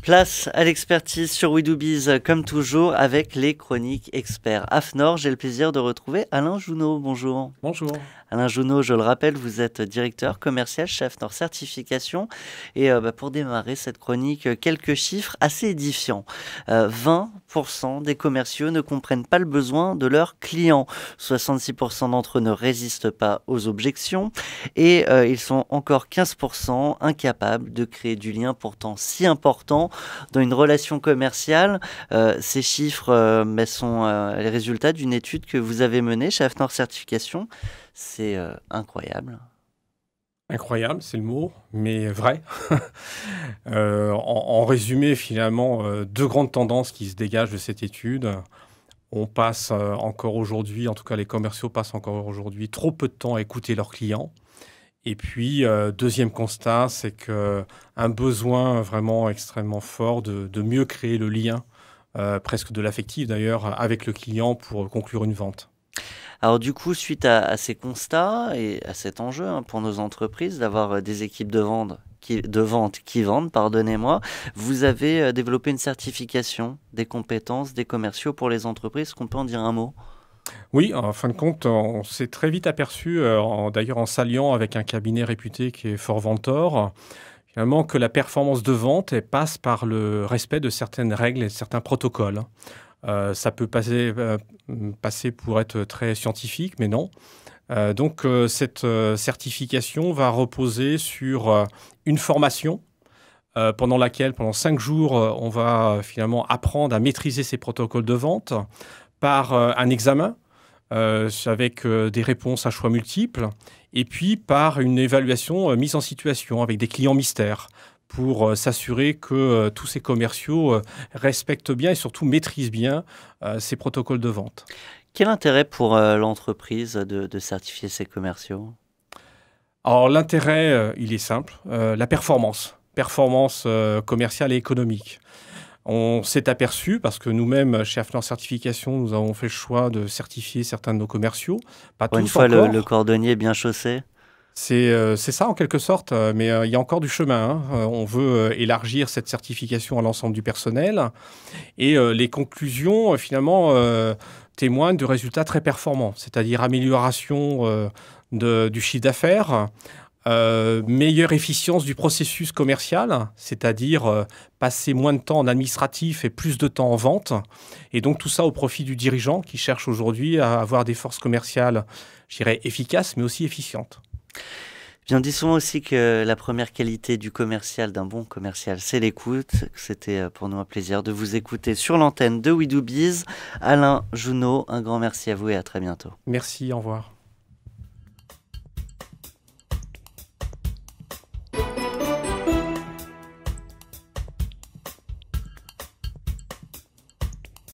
Place à l'expertise sur We Do Biz, comme toujours, avec les chroniques experts. AFNOR, j'ai le plaisir de retrouver Alain Jounot. Bonjour. Bonjour. Alain Jounot, je le rappelle, vous êtes directeur commercial chez AFNOR Certification. Et pour démarrer cette chronique, quelques chiffres assez édifiants. 20% des commerciaux ne comprennent pas le besoin de leurs clients. 66% d'entre eux ne résistent pas aux objections. Et ils sont encore 15% incapables de créer du lien pourtant si important dans une relation commerciale. Ces chiffres sont les résultats d'une étude que vous avez menée chez AFNOR Certification. C'est incroyable. Incroyable, c'est le mot, mais vrai. En résumé, finalement, deux grandes tendances qui se dégagent de cette étude. On passe encore aujourd'hui, en tout cas les commerciaux passent encore aujourd'hui trop peu de temps à écouter leurs clients. Et puis, deuxième constat, c'est qu'un besoin vraiment extrêmement fort de mieux créer le lien, presque de l'affectif d'ailleurs, avec le client pour conclure une vente. Alors du coup, suite à ces constats et à cet enjeu pour nos entreprises d'avoir des équipes de vente qui vendent, pardonnez-moi, vous avez développé une certification des compétences des commerciaux pour les entreprises. Est-ce qu'on peut en dire un mot? Oui, en fin de compte, on s'est très vite aperçu, d'ailleurs en s'alliant avec un cabinet réputé qui est Forventor, finalement que la performance de vente elle passe par le respect de certaines règles et de certains protocoles. Ça peut passer pour être très scientifique, mais non. Cette certification va reposer sur une formation pendant laquelle, pendant 5 jours, on va finalement apprendre à maîtriser ces protocoles de vente par un examen avec des réponses à choix multiples et puis par une évaluation mise en situation avec des clients mystères pour s'assurer que tous ces commerciaux respectent bien et surtout maîtrisent bien ces protocoles de vente. Quel intérêt pour l'entreprise de certifier ses commerciaux? Alors l'intérêt, il est simple, la performance commerciale et économique. On s'est aperçu, parce que nous-mêmes, chez AFNOR Certification, nous avons fait le choix de certifier certains de nos commerciaux, pas Pour une tous fois, le encore. cordonnier est bien chaussé. C'est ça en quelque sorte, mais il y a encore du chemin, hein. On veut élargir cette certification à l'ensemble du personnel et les conclusions finalement témoignent de résultats très performants, c'est-à-dire amélioration du chiffre d'affaires, meilleure efficience du processus commercial, c'est-à-dire passer moins de temps en administratif et plus de temps en vente. Et donc tout ça au profit du dirigeant qui cherche aujourd'hui à avoir des forces commerciales, je dirais, efficaces mais aussi efficientes. Bien, on dit souvent aussi que la première qualité du commercial, d'un bon commercial, c'est l'écoute. C'était pour nous un plaisir de vous écouter sur l'antenne de We Do Biz. Alain Jounot, un grand merci à vous et à très bientôt. Merci, au revoir.